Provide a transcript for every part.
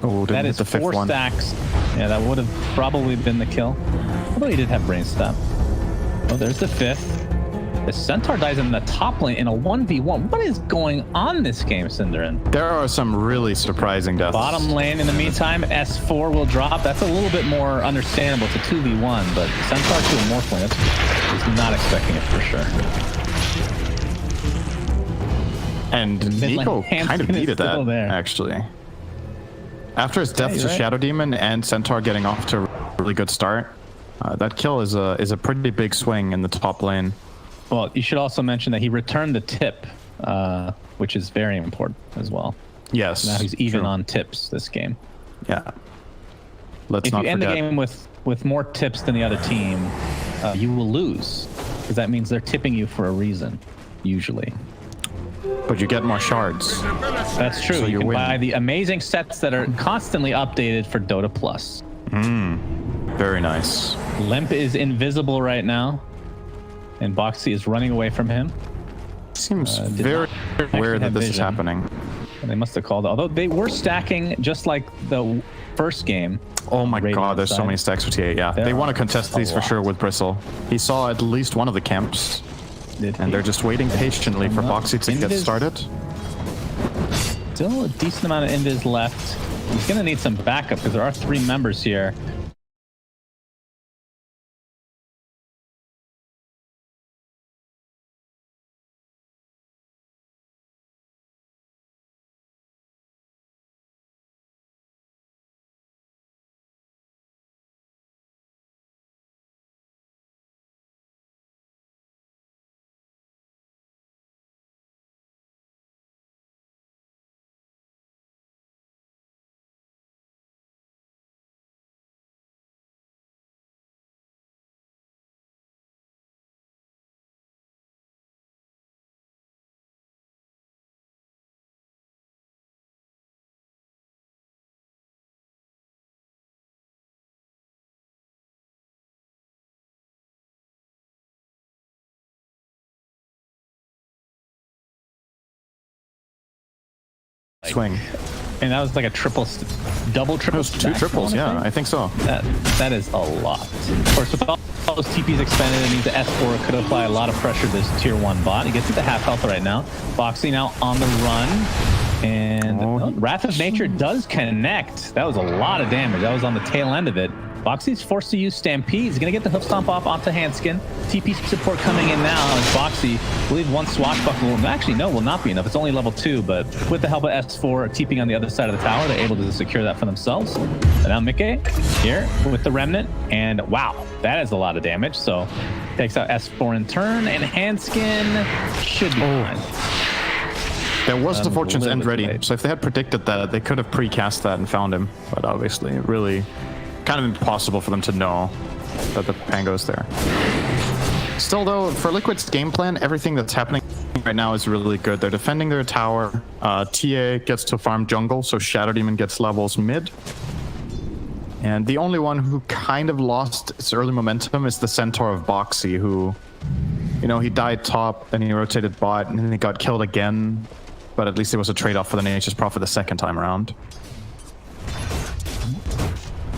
Oh, that is the 4 one. stacks. Yeah, that would have probably been the kill. Although he did have brain stab. Oh, there's the 5th. The Centaur dies in the top lane in a 1v1. What is going on this game, Cinderin? There are some really surprising deaths. Bottom lane, in the meantime, S4 will drop. That's a little bit more understandable. It's a 2v1, but Centaur to a morph lane. He's not expecting it for sure. And Nico kind of needed that, actually. After his death to Shadow Demon and Centaur getting off to a really good start, that kill is a pretty big swing in the top lane. Well, you should also mention that he returned the tip, which is very important as well. Yes. Now he's even on tips this game. Yeah. Let's if not you end forget. the game with more tips than the other team, you will lose, because that means they're tipping you for a reason, usually. But you get more shards. That's true. So you can buy the amazing sets that are constantly updated for Dota Plus. Very nice. Limp is invisible right now, and Bo3 is running away from him. Seems very aware that this is happening. And they must have called it. Although they were stacking just like the first game. Oh my god, there's so many stacks for TA. Yeah, they want to contest these for sure with Bristle. He saw at least one of the camps. And they're just waiting patiently for Bo3 to get started. Still a decent amount of invis left. He's going to need some backup because there are 3 members here. Swing. And that was like a double triple. 2 triples, yeah, I think so. That is a lot. Of course, with all those TPs expended, it means the S4 could apply a lot of pressure to this tier 1 bot. He gets it to half health right now. Bo3 now on the run. And Wrath of Nature does connect. That was a lot of damage. That was on the tail end of it. Bo3's forced to use Stampede. He's going to get the Hoof Stomp off onto Handskin. TP support coming in now as Bo3, I believe 1 Swashbuckle. Actually, no, will not be enough. It's only level 2, but with the help of S4 TPing on the other side of the tower, they're able to secure that for themselves. And now Mickey here with the Remnant. And wow, that is a lot of damage. So takes out S4 in turn, and Handskin should be fine. There was the Fortune's End ready, so if they had predicted that, they could have precast that and found him. But obviously, really kind of impossible for them to know that the Pango's there. Still though, for Liquid's game plan, everything that's happening right now is really good. They're defending their tower. TA gets to farm jungle, so Shadow Demon gets levels mid. And the only one who kind of lost its early momentum is the Centaur of Bo3, who, you know, he died top, then he rotated bot, and then he got killed again. But at least it was a trade-off for the Nature's Prophet the second time around.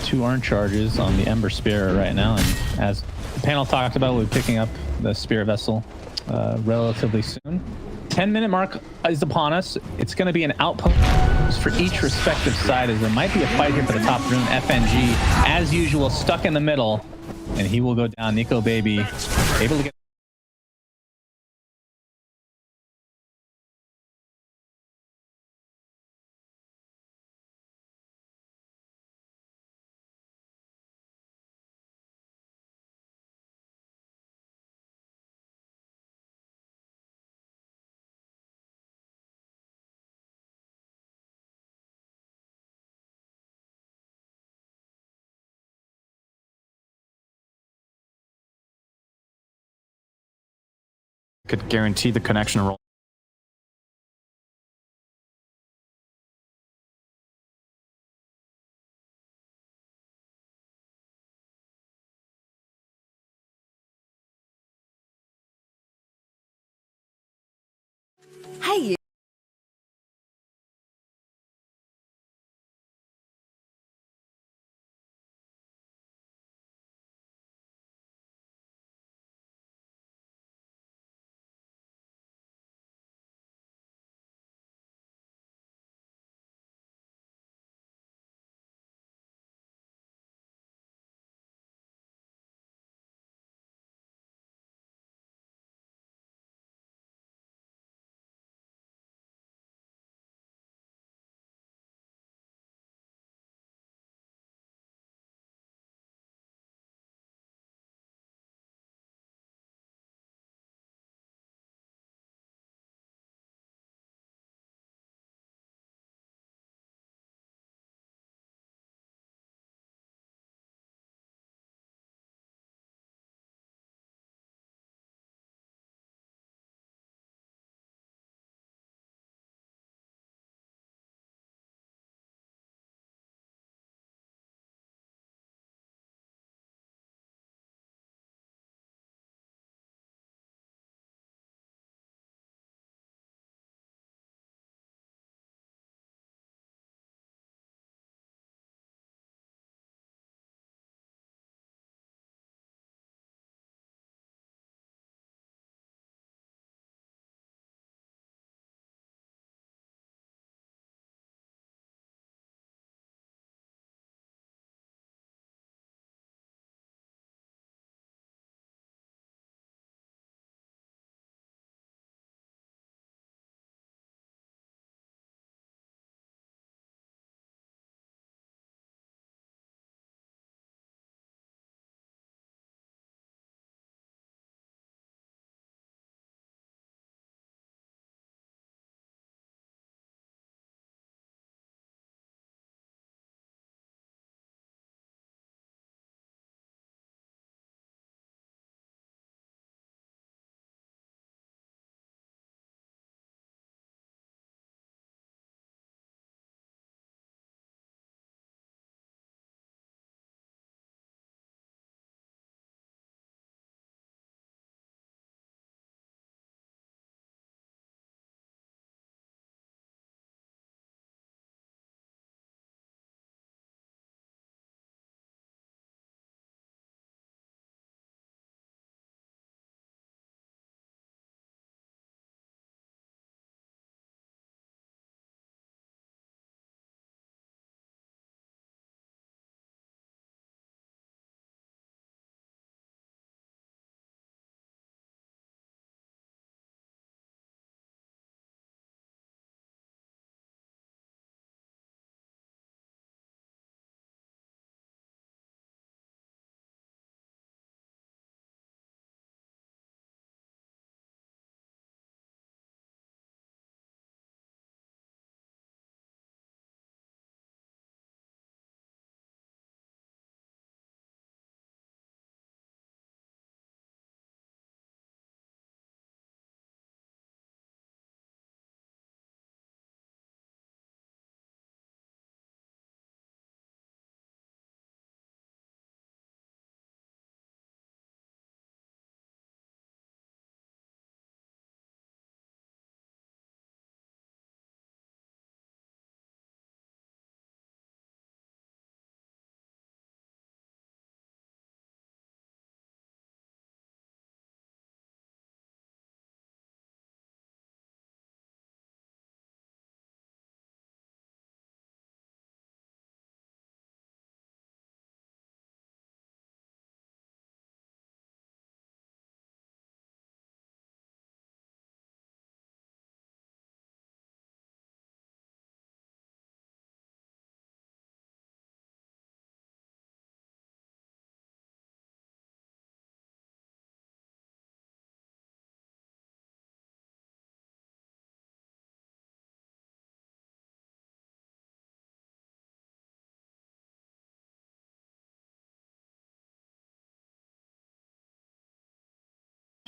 2 Iron Charges on the Ember Spear right now, and as the panel talked about, we'll be picking up the Spear Vessel relatively soon. 10-minute mark is upon us. It's going to be an outpost for each respective side, as there might be a fight here for the top rune. FNG, as usual, stuck in the middle, and he will go down. Nico Baby able to get could guarantee the connection roll. Hey, you.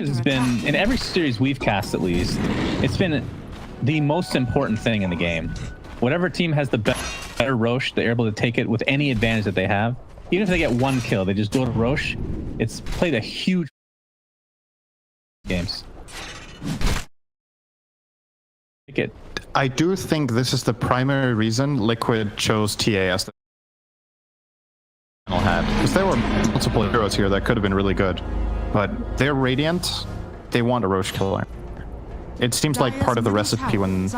has been, in every series we've cast at least, it's been the most important thing in the game. Whatever team has the better Roche, they're able to take it with any advantage that they have. Even if they get one kill, they just go to Roche. It's played a huge games. Take it. I do think this is the primary reason Liquid chose TA as the had, because there were multiple heroes here that could have been really good, but they're Radiant. They want a Roche killer. It seems like part of the recipe when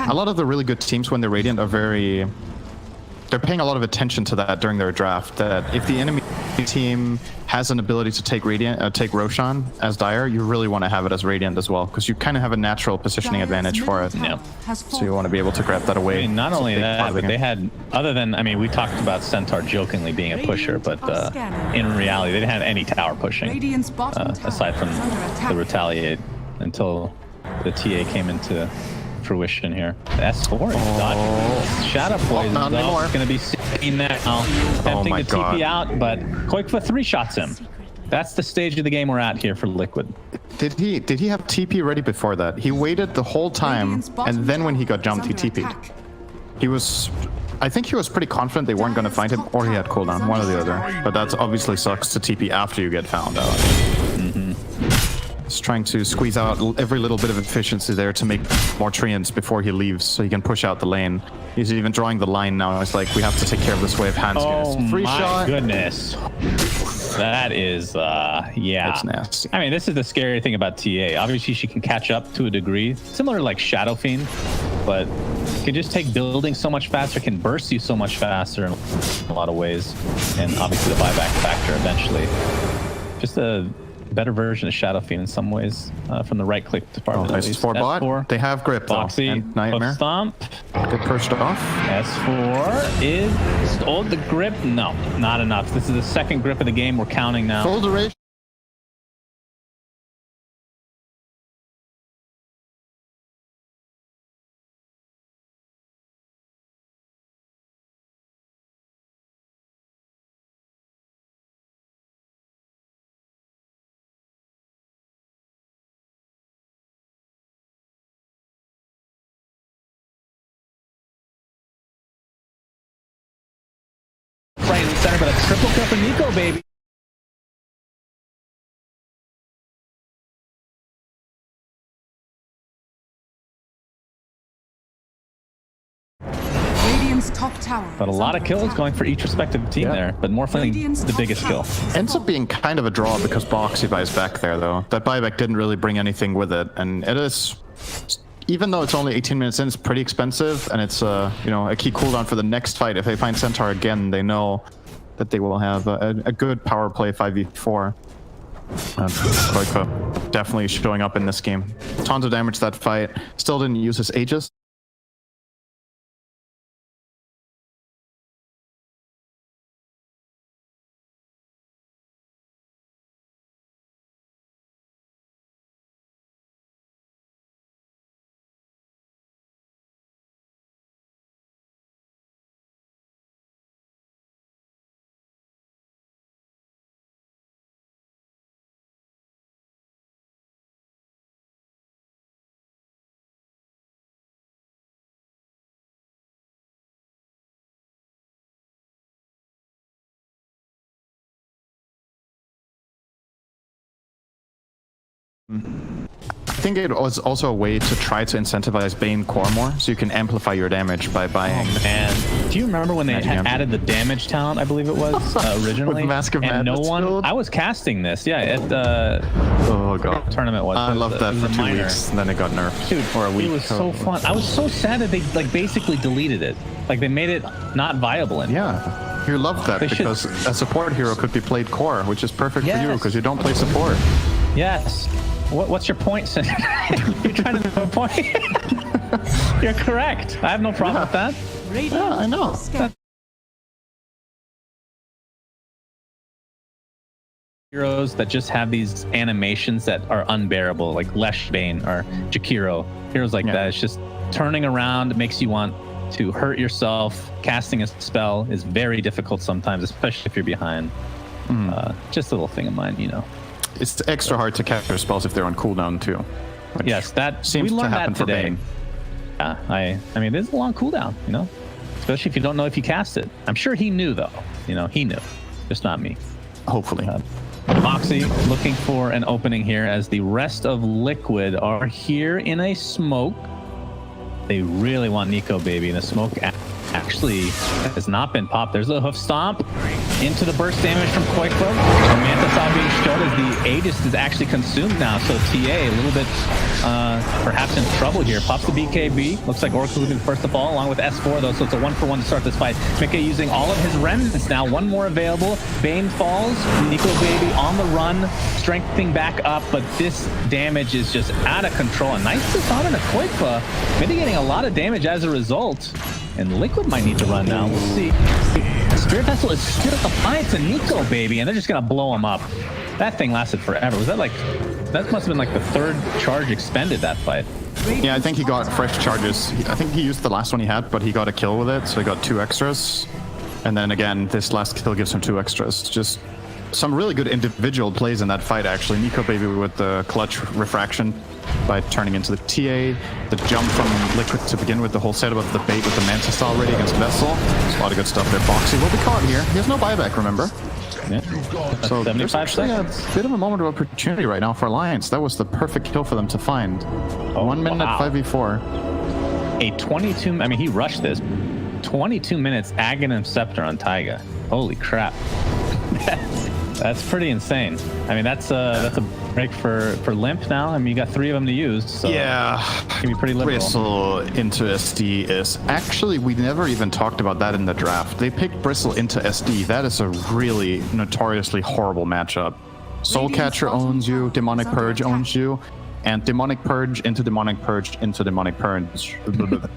a lot of the really good teams, when they're Radiant, are they're paying a lot of attention to that during their draft, that if the enemy team has an ability to take Roshan as Dire, you really want to have it as Radiant as well, because you kind of have a natural positioning advantage for it. Yeah. So you want to be able to grab that away. I mean, not only that, but they had, other than, I mean, we talked about Centaur jokingly being a pusher, but in reality, they didn't have any tower pushing, aside from the Retaliate, until the TA came into fruition here. The S4 is dodging. Shadow Poison is going to be seen there now. Attempting to TP out, but Koikva 3-shots him. That's the stage of the game we're at here for Liquid. Did he have TP ready before that? He waited the whole time, and then when he got jumped, he TP'd. I think he was pretty confident they weren't going to find him, or he had cooldown, one or the other. But that obviously sucks to TP after you get found out. He's trying to squeeze out every little bit of efficiency there to make more treants before he leaves, so he can push out the lane. He's even drawing the line now. It's like, we have to take care of this wave. Hands, oh free my shot. Goodness. That is, yeah. It's nasty. I mean, this is the scary thing about TA. Obviously, she can catch up to a degree, similar to like Shadow Fiend, but can just take building so much faster, can burst you so much faster in a lot of ways, and obviously the buyback factor eventually. Just a better version of Shadow Fiend in some ways, from the right click department. S4 bot. They have grip though. Boxy, and Nightmare. Stomp. Get pushed off. S4 is the grip. No, not enough. This is the second grip of the game. We're counting now. Full duration. Right in the center, but a triple kill for Nico, baby. Top tower but a lot of kills going for each respective team there, but more fun the biggest kill. Ends up being kind of a draw because Boxy buys back there though. That buyback didn't really bring anything with it, and it is, even though it's only 18 minutes in, it's pretty expensive, and it's a key cooldown for the next fight. If they find Centaur again, they know that they will have a good power play 5v4. Koikva definitely showing up in this game. Tons of damage that fight. Still didn't use his Aegis. I think it was also a way to try to incentivize Bane core more, so you can amplify your damage by buying. Oh, man, do you remember when they added the damage talent? I believe it was originally. With Mask of and no Madness one. build? I was casting this, yeah, at the oh god tournament was. I loved that for 2 weeks, and then it got nerfed. Dude, or a week. It was so fun. I was so sad that they like basically deleted it. Like they made it not viable anymore. Yeah, you loved that because a support hero could be played core, which is perfect for you because you don't play support. Yes. What's your point, Sen? You're trying to make a point? You're correct. I have no problem with that. Yeah, I know. Heroes that just have these animations that are unbearable, like Lesh Bane or Jakiro. Heroes like that. It's just turning around makes you want to hurt yourself. Casting a spell is very difficult sometimes, especially if you're behind. Just a little thing of mine, it's extra hard to capture spells if they're on cooldown too. Yes, that seems we to learned happen that for today. Bane. Yeah, I mean, there's a long cooldown, you know, especially if you don't know if you cast it. I'm sure he knew though. You know, he knew, just not me. Hopefully. Moxie looking for an opening here as the rest of Liquid are here in a smoke. They really want Nico, baby, and the smoke actually has not been popped. There's a hoof stomp into the burst damage from Koiklo. And Mantisaw being showed as the Aegis is actually consumed now. So TA a little bit perhaps in trouble here. Pops the BKB. Looks like Oracle moving first of all, along with S4 though. So it's a 1-for-1 to start this fight. Mickey using all of his remnants now. One more available. Bane falls. Nico baby on the run, strengthening back up, but this damage is just out of control. And nice disarm in a Koiklo, mitigating a lot of damage as a result. And Liquid might need to run now. We'll see. Spirit Vessel is still applied to Nico, baby, and they're just gonna blow him up. That thing lasted forever. Was that like, that must have been like the third charge expended that fight. Yeah, I think he got fresh charges. I think he used the last one he had, but he got a kill with it, so he got 2 extras. And then again, this last kill gives him 2 extras. Just some really good individual plays in that fight, actually. Nico baby with the clutch refraction by turning into the TA, the jump from Liquid to begin with, the whole setup of the bait with the Mantis already against Vessel. There's a lot of good stuff there. Boxy will be caught here. He has no buyback, remember? Yeah. So 75 seconds. A bit of a moment of opportunity right now for Alliance. That was the perfect kill for them to find. 1 minute, wow. 5v4. A 22, I mean, he rushed this. 22 minutes Aghanim Scepter on Taiga. Holy crap. That's pretty insane. I mean, that's a break for Limp now. I mean, you got 3 of them to use. So yeah, can be pretty liberal. Bristle into SD is actually, we never even talked about that in the draft. They picked Bristle into SD. That is a really notoriously horrible matchup. Soulcatcher owns you, Demonic Purge owns you, and Demonic Purge into Demonic Purge into Demonic Purge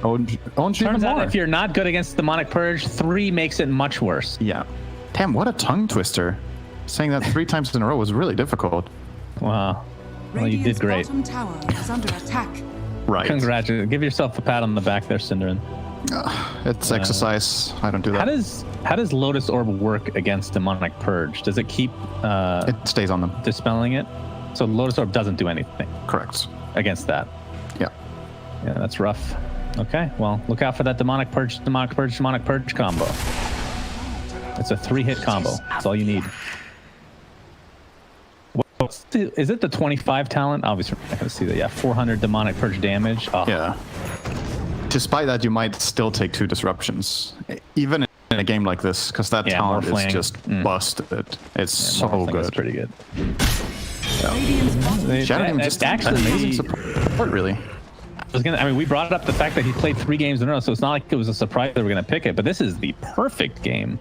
owns you even Turns out more. if you're not good against Demonic Purge, 3 makes it much worse. Yeah. Damn, what a tongue twister. Saying that 3 times in a row was really difficult. Wow. Well, you did great. Bottom tower is under attack. Right. Congratulations. Give yourself a pat on the back there, Cinderin. It's exercise. I don't do that. How does Lotus Orb work against Demonic Purge? Does it keep It stays on them. dispelling it? So Lotus Orb doesn't do anything Correct. against that. Yeah. Yeah, that's rough. Okay, well, look out for that Demonic Purge, Demonic Purge, Demonic Purge combo. It's a 3-hit combo. That's all you need. Is it the 25 talent? Obviously, we're not going to see that. Yeah, 400 Demonic Purge damage. Oh. Yeah. Despite that, you might still take 2 disruptions, even in a game like this, because that talent is just busted. It's so good. It's pretty good. Shadow Demon just actually amazing support, really. I mean, we brought up the fact that he played 3 games in a row, so it's not like it was a surprise that we're going to pick it, but this is the perfect game.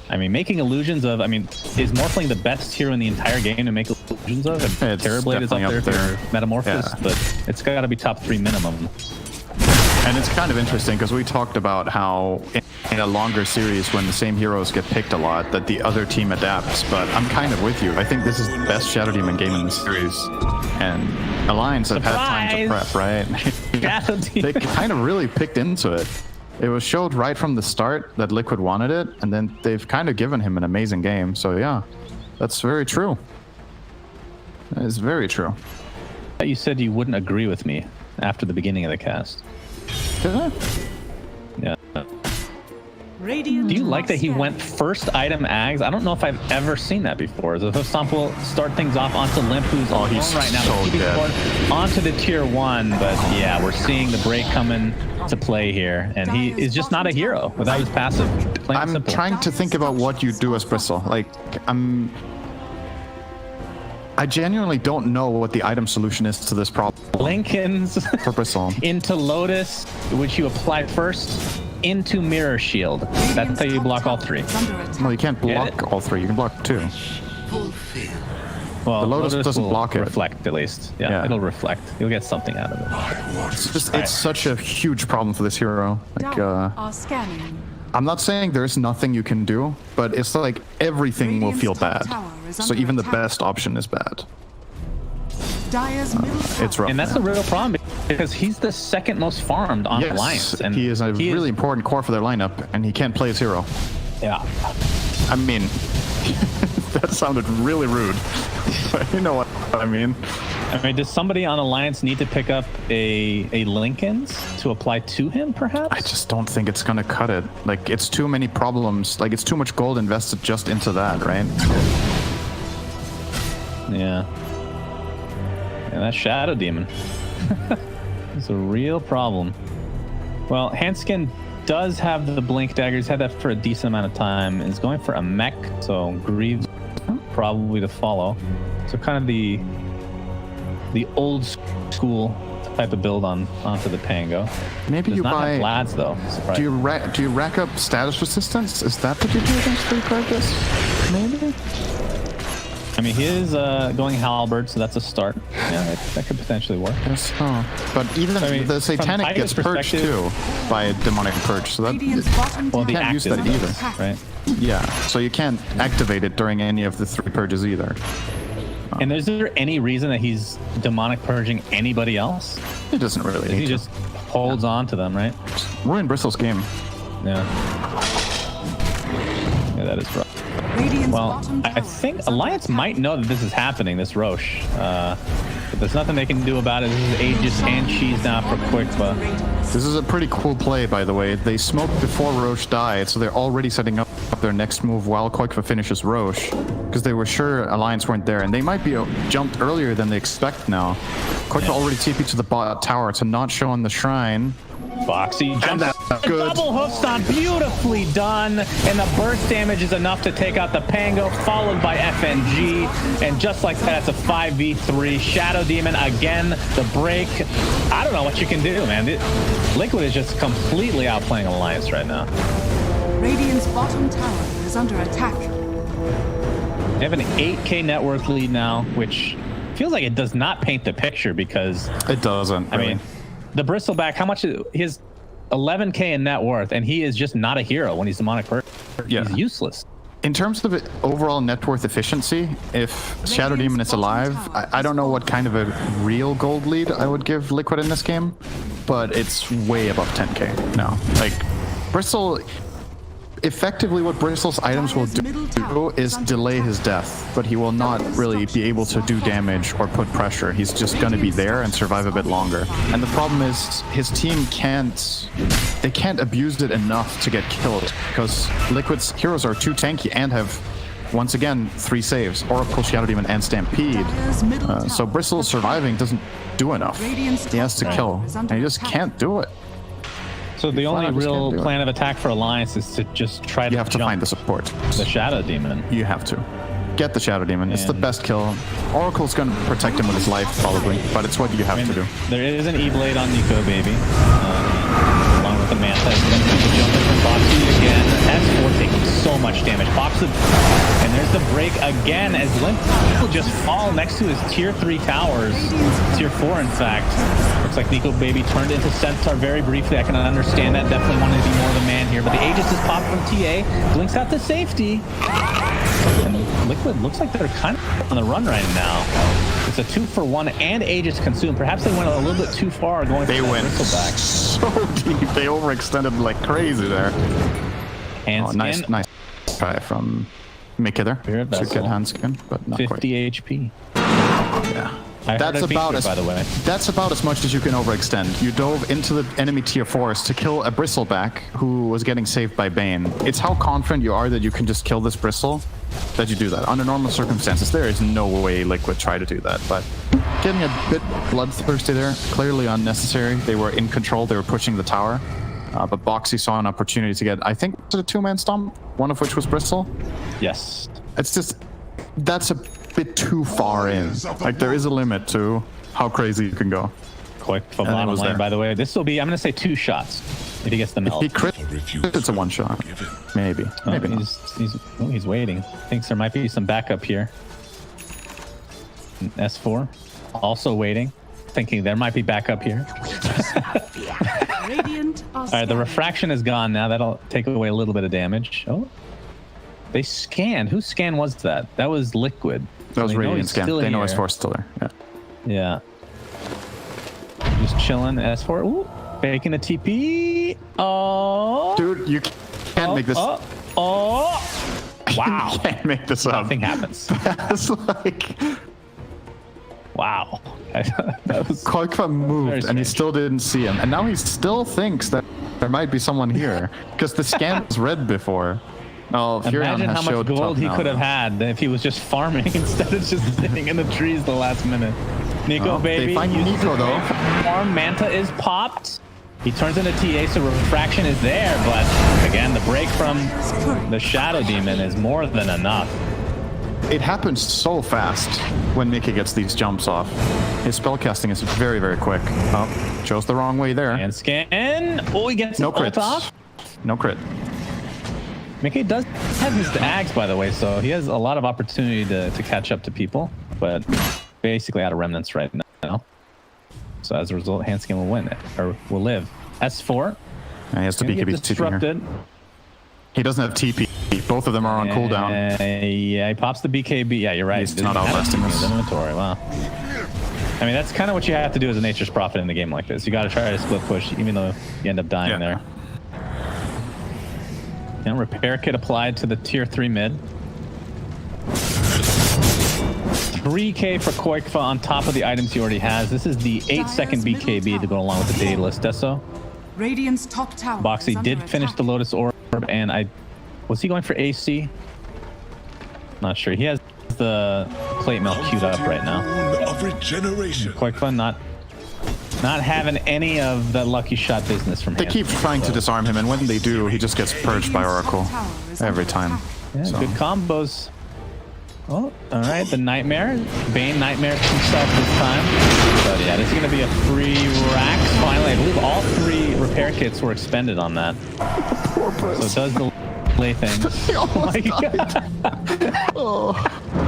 I mean, making illusions of, I mean, is Morphling the best hero in the entire game to make illusions of? And Terrorblade is up there for Metamorphosis, but it's got to be top 3 minimum. And it's kind of interesting because we talked about how in a longer series when the same heroes get picked a lot that the other team adapts, but I'm kind of with you. I think this is the best Shadow Demon game in the series. And Alliance have had time to prep, right? They kind of really picked into it. It was showed right from the start that Liquid wanted it, and then they've kind of given him an amazing game. So yeah, that's very true. That is very true. You said you wouldn't agree with me after the beginning of the cast. Did I? Yeah. Radiant Do you like that he went first item Ags? I don't know if I've ever seen that before. The Hoof Stomp will start things off onto Limp, who's alone he's right now. so Keeping dead. forward onto the tier 1, but yeah, we're seeing the break coming to play here, and he is just not a hero without his passive. I'm trying to think about what you do as Bristle. Like, I genuinely don't know what the item solution is to this problem Lincoln's for Bristle. into Lotus, which you apply first, into Mirror Shield. That's how you block all 3. Well, you can't block all 3. You can block 2. Well, The Lotus doesn't will block it. reflect, at least. Yeah, it'll reflect. You'll get something out of it. It's just, it's such a huge problem for this hero. Like, are scanning. I'm not saying there's nothing you can do, but it's like everything will feel bad. So even the best option is bad. It's rough. And that's the real problem, because he's the second most farmed on Alliance. And he is a really important core for their lineup, and he can't play his hero. Yeah. I mean, That sounded really rude. But you know what I mean. I mean, does somebody on Alliance need to pick up a Lincoln's to apply to him, perhaps? I just don't think it's gonna cut it. Like, it's too many problems. Like, it's too much gold invested just into that, right? Yeah. Yeah, that Shadow Demon. It's a real problem. Well, Hanskin does have the Blink Dagger. He's had that for a decent amount of time. He's going for a mech, so Greaves probably to follow. So kind of the old school type of build onto the Pango. Maybe you buy Vlad's though. Do you rack up status resistance? Is that what you do against free practice? Maybe. I mean, he is going Halberd, so that's a start. Yeah, that could potentially work. Yes, but even the Satanic gets purged too by a demonic purge, so that well, the can't use that either, right? Yeah, so you can't activate it during any of the 3 purges either. And is there any reason that he's demonic purging anybody else? He doesn't really. He just holds on to them, right? We're in Bristol's game. Yeah. Yeah, that is rough. Well, I think Alliance might know that this is happening, this Roche. But there's nothing they can do about it. This is Aegis and Cheese now for quick, but... This is a pretty cool play, by the way. They smoked before Roche died, so they're already setting up their next move while Koikva finishes Roche, because they were sure Alliance weren't there, and they might be jumped earlier than they expect now. Koikva already TP'd to the bot tower to not show on the shrine. Foxy jumps up. Good. Double hoof stomp, beautifully done, and the burst damage is enough to take out the Pango, followed by FNG, and just like that, it's a 5v3. Shadow Demon again, the break. I don't know what you can do, man. Liquid is just completely outplaying Alliance right now. Radiant's bottom tower is under attack. They have an 8k net worth lead now, which feels like it does not paint the picture because... It doesn't, really. I mean, the Bristleback, how much is his 11k in net worth, and he is just not a hero when he's demonic purge. Yeah. He's useless. In terms of overall net worth efficiency, if Shadow Demon is alive, I don't know what kind of a real gold lead I would give Liquid in this game, but it's way above 10k now. Like, Bristol... Effectively, what Bristol's items will do is delay his death, but he will not really be able to do damage or put pressure. He's just going to be there and survive a bit longer. And the problem is his team can't abuse it enough to get killed, because Liquid's heroes are too tanky and have, once again, 3 saves: Oracle, Shadow Demon, and Stampede. So Bristol surviving doesn't do enough. He has to kill, and he just can't do it. So the only real plan of attack for Alliance is to just try to find the support. The Shadow Demon. You have to. Get the Shadow Demon. It's the best kill. Oracle's going to protect him with his life, probably, but it's what you have to do. There is an E-Blade on Nico, baby. Along with the Manta. Jumping from Boxy again. S4 taking so much damage. Boxy, and there's the break again as Limp will just fall next to his tier 3 towers. Tier 4, in fact. Looks like Nico Baby turned into Centaur very briefly. I can understand that. Definitely wanted to be more of a man here. But the Aegis is popped from TA. Blinks out to safety. And Liquid looks like they're kind of on the run right now. It's a 2-for-1 and Aegis consumed. Perhaps they went a little bit too far going for that Bristleback. So deep. They overextended like crazy there. Hanskin. Nice try from Mickey there to get Hanskin, but not 50 quite. HP. Yeah. That's about by the way. That's about as much as you can overextend. You dove into the enemy tier 4s to kill a Bristleback who was getting saved by Bane. It's how confident you are that you can just kill this Bristle that you do that. Under normal circumstances, there is no way Liquid try to do that, but getting a bit bloodthirsty there, clearly unnecessary. They were in control, they were pushing the tower, but Boxy saw an opportunity to get, I think, was it a 2-man stomp? One of which was Bristle? Yes. It's just, that's a bit too far in. Like, there is a limit to how crazy you can go. Quick for bottom lane, by the way. This will be, I'm going to say 2 shots if he gets the melt. If he crit, it's a 1 shot. Maybe. Maybe not. He's waiting. Thinks there might be some backup here. S4 also waiting. Thinking there might be backup here. All right, the refraction is gone now. That'll take away a little bit of damage. Oh, they scanned. Whose scan was that? That was Liquid. That was Radiant scan. They know his force still there. Yeah. Yeah. Just chilling. S4. Ooh, faking the TP. Oh. Dude, you can't make this. Wow. You can't make this up. Nothing happens. That's like... Wow. That was Koikva moved and he still didn't see him. And now he still thinks that there might be someone here. Because the scan was red before. Oh, imagine how much gold he could have had if he was just farming instead of just sitting in the trees the last minute. Nico, baby. They find Nico, though. Farm. Manta is popped. He turns into TA, so refraction is there. But again, the break from the Shadow Demon is more than enough. It happens so fast when Mickey gets these jumps off. His spellcasting is very, very quick. Oh, chose the wrong way there. And scan. Oh, he gets no crit off. No crit. Mickey does have his axe, by the way, so he has a lot of opportunity to catch up to people, but basically out of remnants right now. So as a result, Handskin will win it, or will live. S4. And he has to BKB disrupted. He doesn't have TP. Both of them are on cooldown. Yeah, he pops the BKB. Yeah, you're right. He's not outlasting this. Inventory. Wow. I mean, that's kind of what you have to do as a Nature's Prophet in a game like this. You got to try to split push, even though you end up dying there. And repair kit applied to the tier 3 mid. 3k for Koikva on top of the items he already has. This is the 8-second BKB to go along with the Daedalus Deso. Radiant's top tower. Boxy did finish the Lotus Orb, and was he going for AC? Not sure. He has the plate mail queued up right now. Koikva not having any of the lucky shot business from him. They keep trying to disarm him, and when they do, he just gets purged by Oracle every time. Yeah, so. Good combos. Oh, all right. The Nightmare. Bane Nightmares himself this time. But yeah, this is going to be a free rack. Finally, I believe all 3 repair kits were expended on that. So it does the play thing. Oh my god. Oh,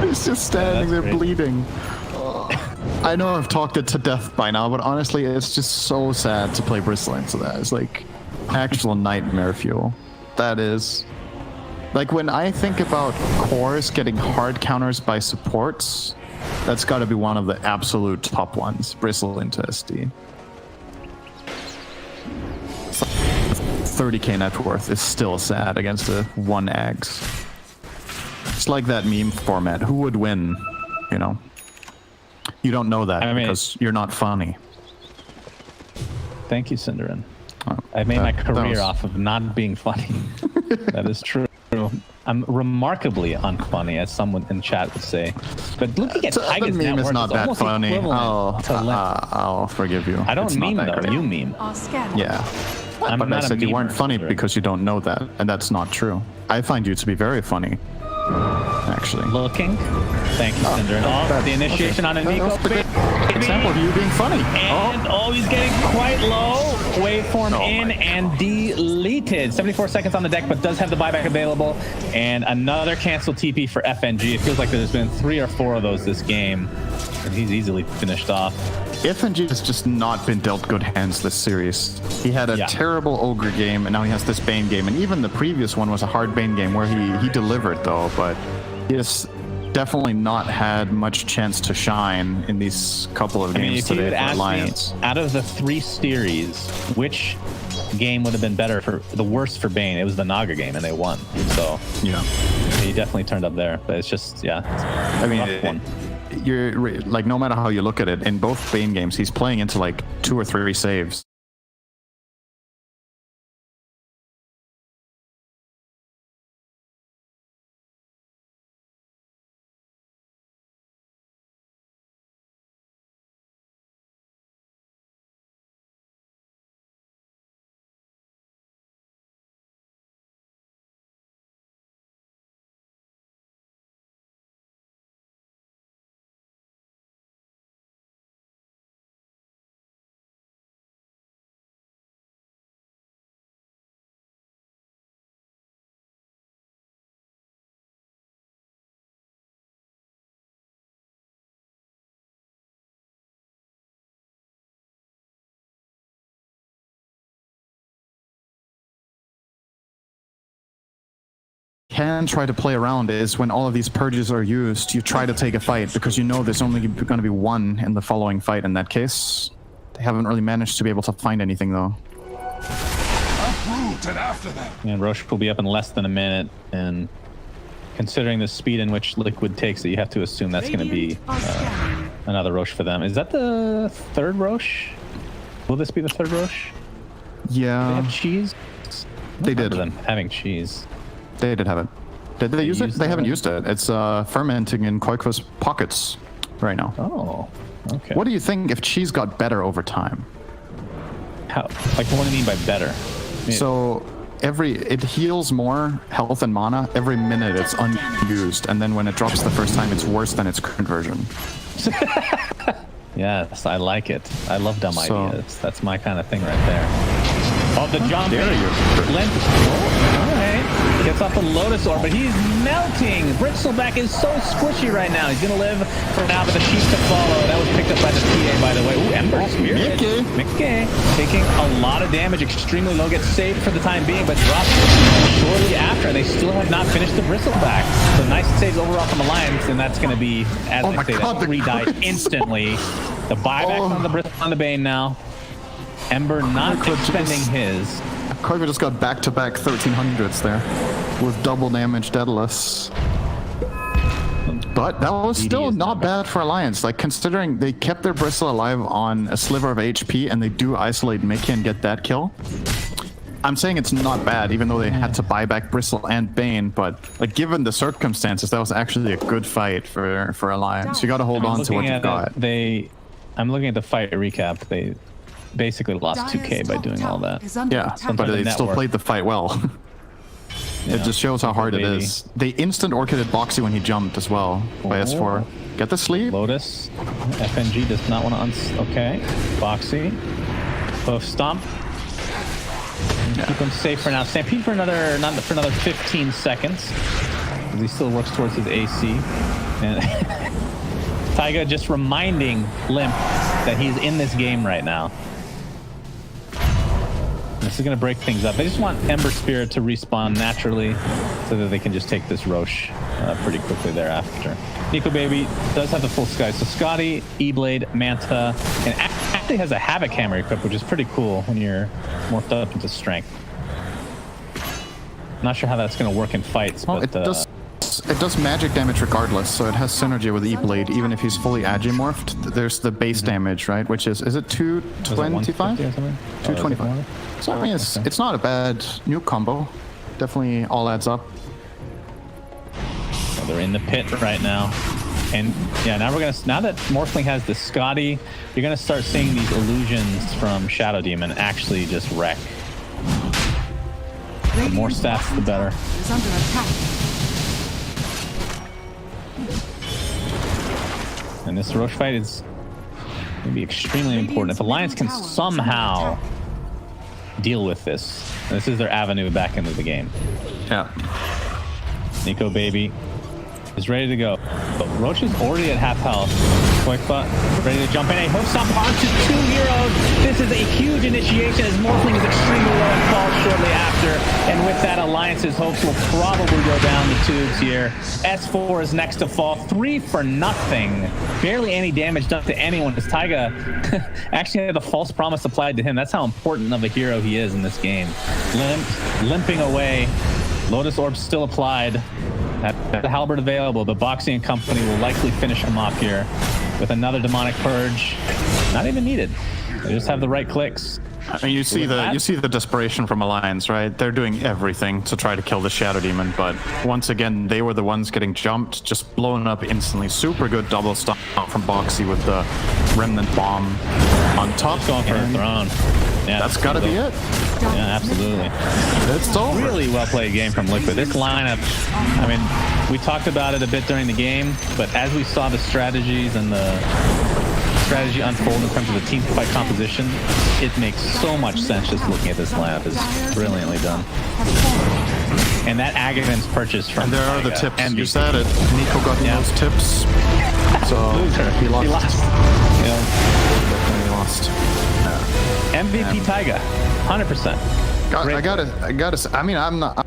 he's just standing there bleeding. I know I've talked it to death by now, but honestly, it's just so sad to play Bristle into that. It's like actual nightmare fuel. That is. Like when I think about cores getting hard counters by supports, that's got to be one of the absolute top ones. Bristle into SD. 30k net worth is still sad against a 1 Ags. It's like that meme format. Who would win? You know? You don't know that because you're not funny. Thank you, Cinderin. I've made my career off of not being funny. That is true. I'm remarkably unfunny, as someone in chat would say. But looking at Tiger's meme is not that funny. I'll forgive you. I don't meme though. You meme. Yeah. But I said you weren't funny because you don't know that, and that's not true. I find you to be very funny. Actually. Looking. Thank you, Cinder. The initiation on a Nico. Example of you being funny. And he's getting quite low. Waveform in and deleted. 74 seconds on the deck, but does have the buyback available. And another cancel TP for FNG. It feels like there's been 3 or 4 of those this game. And he's easily finished off. FNG has just not been dealt good hands this series. He had a terrible Ogre game, and now he has this Bane game. And even the previous one was a hard Bane game where he delivered, though. But he has definitely not had much chance to shine in these couple of games today for Alliance. Out of the 3 series, which game would have been better for the worst for Bane? It was the Naga game, and they won. So yeah, he definitely turned up there. But it's just I mean. You're like, no matter how you look at it, in both Bane games, he's playing into like 2 or 3 saves. Can try to play around is when all of these purges are used, you try to take a fight because you know there's only going to be one in the following fight. In that case, they haven't really managed to be able to find anything though. And Roche will be up in less than a minute, and considering the speed in which Liquid takes it, you have to assume that's going to be another Roche for them. Is that the third Roche? Will this be the third Roche? Yeah. They have cheese? They did. Them having cheese. They did have it. Did they use it? They haven't used it. It's fermenting in Koiko's pockets right now. Oh, okay. What do you think if cheese got better over time? How? Like, what do you mean by better? So it heals more health and mana every minute it's unused, and then when it drops the first time, it's worse than its current version. Yes, I like it. I love dumb ideas. That's my kind of thing right there. Oh, the jump. There you go. Limp. Oh, all right. Gets off the Lotus Orb, but he's melting. Bristleback is so squishy right now. He's going to live for now, but the sheep to follow. That was picked up by the TA, by the way. Ooh, Ember Spirit. Mickey. Taking a lot of damage. Extremely low. Gets saved for the time being, but drops shortly after. They still have not finished the Bristleback. So nice saves overall from Alliance, and that's going to be, as I say, that 3 die instantly. The buyback on the Bristle on the Bane now. Ember not expending his. Koiko just got back-to-back 1300s there with double damage Daedalus. But that was still not bad for Alliance. Like, considering they kept their Bristle alive on a sliver of HP and they do isolate Mickey and get that kill. I'm saying it's not bad, even though they had to buy back Bristle and Bane. But like, given the circumstances, that was actually a good fight for Alliance. You got to hold on to what you've got. I'm looking at the fight recap. They basically lost 2k by doing all that. Yeah, but they still played the fight well. It just shows how hard it is. They instant orchided Bo3 when he jumped as well by S4. Get the sleep. Lotus. FNG does not want to okay. Bo3. Hoof stomp. Keep him safe for now. Stampede for another 15 seconds. He still works towards his AC. And Taiga just reminding Limp that he's in this game right now. This is going to break things up. They just want Ember Spirit to respawn naturally so that they can just take this Roche pretty quickly thereafter. Nico Baby does have the full sky. So Scotty, E-Blade, Manta, and actually has a Havoc Hammer equipped, which is pretty cool when you're morphed up into strength. Not sure how that's going to work in fights, well, but... It does magic damage regardless, so it has synergy with E-Blade, even if he's fully agimorphed. There's the base damage, right? Which is it 225? 225. So I mean, it's not a bad new combo. Definitely all adds up. Well, they're in the pit right now. And yeah, now that Morphling has the Scotty, you're gonna start seeing these illusions from Shadow Demon actually just wreck. The more stats, the better. Is under attack. And this Roche fight is going to be extremely important. If Alliance can somehow deal with this is their avenue back into the game. Yeah. Nico Baby is ready to go. But Roche is already at half health. Koifa ready to jump in. A hoof stomp onto 2 heroes. This is a huge initiation as Morphling is extremely low and falls shortly after. And with that, Alliance's hopes will probably go down the tubes here. S4 is next to fall. 3 for nothing. Barely any damage done to anyone as Taiga actually had the false promise applied to him. That's how important of a hero he is in this game. Limping away. Lotus Orb still applied. The halberd available, but Bo3 and company will likely finish him off here with another demonic purge. Not even needed. They just have the right clicks. I mean, you see the desperation from Alliance, right? They're doing everything to try to kill the Shadow Demon, but once again, they were the ones getting jumped, just blown up instantly. Super good double stomp from Bo3 with the Remnant Bomb on top. Just going for a throne. Yeah, that's gotta be it. Yeah, absolutely. It's over. Really well played game from Liquid. This lineup, I mean, we talked about it a bit during the game, but as we saw the strategies and the strategy unfold in terms of the team fight composition, it makes so much sense just looking at this lineup. It's brilliantly done. And that Agaven's purchase from... And there are the tips. MVP. You said it. Nico got those tips. So he lost. Yeah. He lost. MVP Taiga, 100%. I gotta. I mean, I'm not.